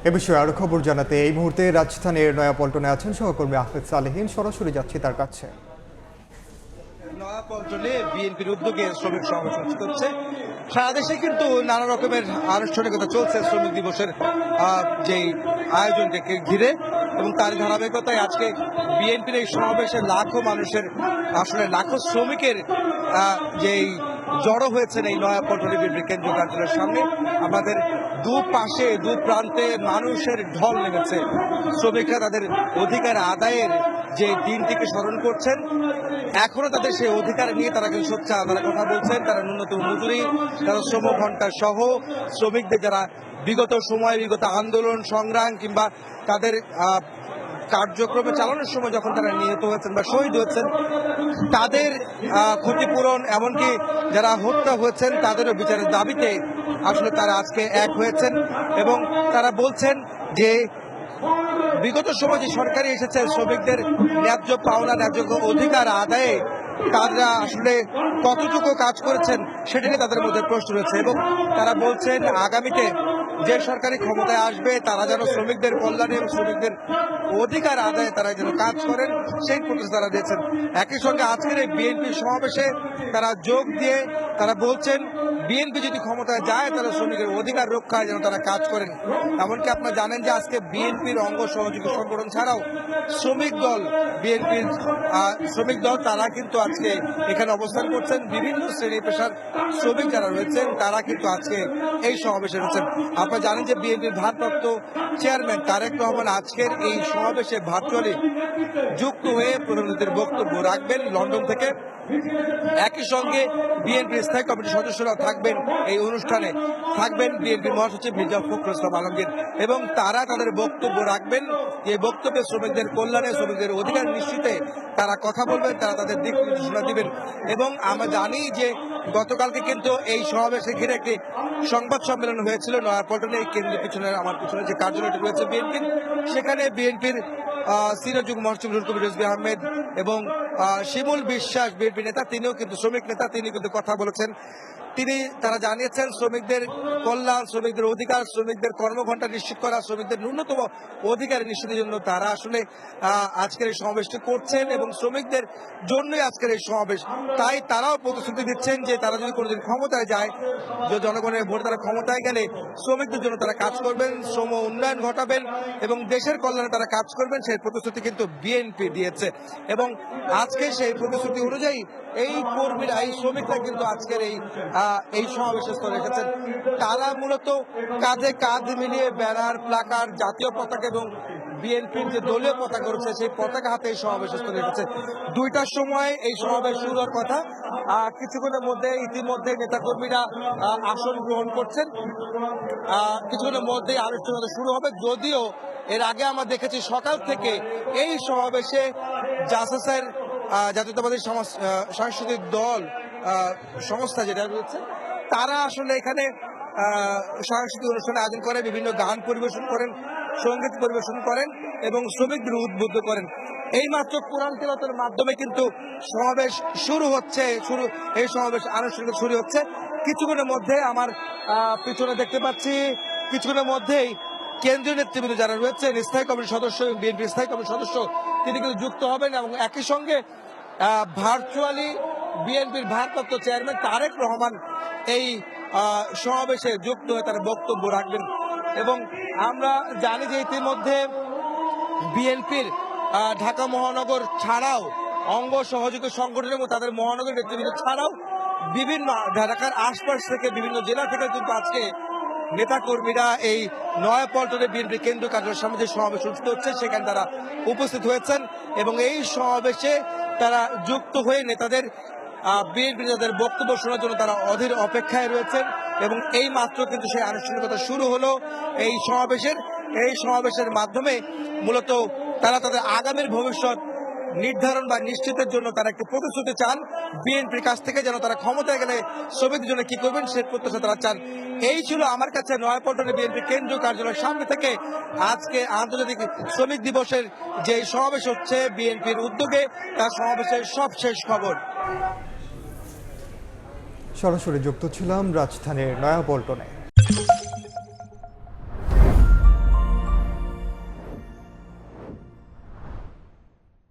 এ বিষয়ে আরো খবর জানাতে এই মুহূর্তে রাজধানীর নয়াপল্টনে আছেন সহকর্মী আহমেদ সালেহীন। সরাসরি যাচ্ছি তার কাছে। নয়াপল্টনে বিএনপির উদ্যোগে শ্রমিক সমাবেশ অনুষ্ঠিত হচ্ছে। সারা দেশে কিন্তু নানা রকমের আনুষ্ঠানিকতা চলছে শ্রমিক দিবসের যে আয়োজনটাকে ঘিরে, এবং তার ধারাবাহিকতায় আজকে বিএনপির এই সমাবেশে লাখো মানুষের, আসলে লাখো শ্রমিকের যেই জড়ো হয়েছেন এই নয়াপল্টনে বিএনপি কেন্দ্রীয় কার্যালয়ের সামনে। আমাদের দুপাশে দু প্রান্তে মানুষের ঢল নেমেছে। শ্রমিকরা তাদের অধিকার আদায়ের যে দিনটিকে স্মরণ করছেন, এখনো তাদের সেই অধিকার নিয়ে তারা কিন্তু সোচ্চার, তারা কথা বলছেন। তারা ন্যূনতম মজুরি, তারা শ্রম ঘন্টা সহ শ্রমিকদের যারা বিগত সময়, বিগত আন্দোলন সংগ্রাম কিংবা তাদের কার্যক্রমে চালানোর সময় যখন তারা নিহত হয়েছেন বা শহীদ হয়েছেন, তাদের ক্ষতিপূরণ, এমনকি যারা হত্যা হয়েছেন তাদেরও বিচারের দাবিতে আসলে তারা আজকে এক হয়েছেন। এবং তারা বলছেন যে বিগত সময় যে সরকারি এসেছে শ্রমিকদের ন্যায্য পাওনা, ন্যায্য অধিকার আদায়ে তারা আসলে কতটুকু কাজ করেছেন সেটা নিয়ে তাদের মধ্যে প্রশ্ন রয়েছে। এবং তারা বলছেন আগামীতে যে সরকারি ক্ষমতায় আসবে তারা যেন শ্রমিকদের কল্যাণে এবং শ্রমিকদের অধিকার আদায়ে তারা যেন কাজ করেন, সেই প্রতিশ্রুতি তারা দিয়েছেন। একই সঙ্গে আজকের এই বিএনপির সমাবেশে তারা যোগ দিয়ে তারা বলছেন বিএনপি যদি ক্ষমতায় যায় তাহলে শ্রমিকের অধিকার রক্ষায় যেন তারা কাজ করেন। এমনকি আপনারা জানেন যে আজকে বিএনপির অঙ্গ সহযোগী সংগঠন ছাড়াও শ্রমিক দল, বিএনপির শ্রমিক দল, তারা কিন্তু আজকে এখানে অবস্থান করছেন। বিভিন্ন শ্রেণী পেশার শ্রমিক যারা রয়েছেন তারা কিন্তু আজকে এই সমাবেশে রয়েছেন। আপনারা জানেন যে বিএনপির ভারপ্রাপ্ত চেয়ারম্যান তারেক রহমান আজকের এই সমাবেশে ভার্চুয়ালি যুক্ত হয়ে প্রধানমন্ত্রীর বক্তব্য রাখবেন লন্ডন থেকে। একই সঙ্গে বিএনপির স্থায়ী কমিটির সদস্যরা থাকবেন এই অনুষ্ঠানে, থাকবেন বিএনপির মহাসচিব মির্জা ফখরুল ইসলাম আলমগীর, এবং তারা তাদের বক্তব্য রাখবেন। এই বক্তব্যে শ্রমিকদের কল্যাণে, শ্রমিকদের অধিকার নিশ্চিতে তারা কথা বলবেন, তারা তাদের দিক নির্দেশনা দিবেন। এবং আমরা জানি যে গতকালকে কিন্তু এই সমাবেশে ঘিরে একটি সংবাদ সম্মেলন হয়েছিল নয়াপল্টনে, এই কেন্দ্রের পিছনে, আমার পিছনে যে কার্যালয়টি রয়েছে বিএনপির, সেখানে বিএনপির সিনিয়র যুগ্ম মহাসচিব নুরুল কবির রিজভী আহমেদ এবং শিমুল বিশ্বাস বিএনপি নেতা, তিনিও কিন্তু শ্রমিক নেতা, তিনি কিন্তু কথা বলেছেন। তারা জানিয়েছেন শ্রমিকদের কল্যাণ, শ্রমিকদের অধিকার, শ্রমিকদের কর্মঘণ্টা নিশ্চিত করা, শ্রমিকদের ন্যূনতম অধিকার নিশ্চিতের জন্য তারা আসলে আজকের এই সমাবেশটি করছেন এবং শ্রমিকদের জন্যই আজকের এই সমাবেশ। তাই তারাও প্রতিশ্রুতি দিচ্ছেন যে তারা যদি কোনোদিন ক্ষমতায় যায়, যে জনগণের ভোটে তারা ক্ষমতায় গেলে শ্রমিকদের জন্য তারা কাজ করবেন, শ্রম উন্নয়ন ঘটাবেন এবং দেশের কল্যাণে তারা কাজ করবেন, সেই প্রতিশ্রুতি কিন্তু বিএনপি দিয়েছে। এবং আজকে সেই প্রতিশ্রুতি অনুযায়ী এই কর্মীরা, এই শ্রমিকরা কিন্তু আজকের এই সমাবেশে স্থলে এসেছেন। তারা মূলত কাঁধে কাঁধ মিলিয়ে ব্যানার, প্লাকার্ড, জাতীয় পতাকা এবং বিএনপির যে দলীয় পতাকা রয়েছে সেই পতাকা হাতে এই সমাবেশে স্থলে এসেছে। 2টার সময় এই সমাবেশ শুরু হওয়ার কথা। কিছুক্ষণের মধ্যে ইতিমধ্যে নেতাকর্মীরা আসন গ্রহণ করছেন। কিছুক্ষণের মধ্যেই আনুষ্ঠানিকতা শুরু হবে। যদিও এর আগে আমরা দেখেছি সকাল থেকে এই সমাবেশে জাসাসের জাতীয়তাবাদী সাংস্কৃতিক দল সংস্থা যেটা রয়েছে, তারা আসলে এখানে সাংস্কৃতিক অনুষ্ঠান আয়োজন করে, বিভিন্ন গান পরিবেশন করেন, সঙ্গীত পরিবেশন করেন এবং শ্রমিকদের উদ্বুদ্ধ করেন। এই মাত্র কোরআন তেলাওয়াতের মাধ্যমে কিন্তু সমাবেশ শুরু হচ্ছে, এই সমাবেশ আনুষ্ঠানিক শুরু হচ্ছে। কিছুক্ষণের মধ্যে আমার পিছনে দেখতে পাচ্ছি, কিছুক্ষণের মধ্যেই কেন্দ্রীয় নেতৃবৃন্দ যারা রয়েছেন, স্থায়ী কমিটির সদস্য, বিএনপির স্থায়ী কমিটির সদস্য, তিনি কিন্তু যুক্ত হবেন এবং একই সঙ্গে ভার্চুয়ালি বিএনপির ভারপ্রাপ্ত চেয়ারম্যান তারেক রহমান এই সমাবেশে যুক্ত হয়ে তার বক্তব্য রাখবেন। এবং আমরা জানি যে ইতিমধ্যে বিএনপির ঢাকা মহানগর ছাড়াও অঙ্গ সহযোগী সংগঠন এবং তাদের মহানগর নেতৃবৃন্দ ছাড়াও বিভিন্ন ঢাকার আশপাশ থেকে, বিভিন্ন জেলা থেকে কিন্তু আজকে নেতাকর্মীরা এই নয়াপল্টনে বিএনপি কেন্দ্রীয় কার্যালয়ের সামনে যে সমাবেশ অনুষ্ঠিত হচ্ছে সেখানে তারা উপস্থিত হয়েছেন এবং এই সমাবেশে তারা যুক্ত হয়ে নেতাদের, বিএনপি নেতাদের বক্তব্য শোনার জন্য তারা অধীর অপেক্ষায় রয়েছেন। এবং এই মাত্র কিন্তু সেই আনুষ্ঠানিকতা শুরু হলো এই সমাবেশের মাধ্যমে মূলত তারা তাদের আগামীর ভবিষ্যৎ নির্ধারণ বা নিশ্চিতের জন্য তারা একটি প্রতিশ্রুতি চান বিএনপির কাছ থেকে, যেন তারা ক্ষমতায় গেলে শ্রমিকদের জন্য কি করবেন সেই প্রত্যাশা তারা চান। এই ছিল আমার কাছে নয়াপল্টনে বিএনপি কেন্দ্রীয় কার্যালয়ের সামনে থেকে আজকে আন্তর্জাতিক শ্রমিক দিবসের যে সমাবেশ হচ্ছে বিএনপির উদ্যোগে, তার সমাবেশের সবশেষ খবর। সরাসরি যুক্ত ছিলাম রাজধানীর নয়াপল্টনে।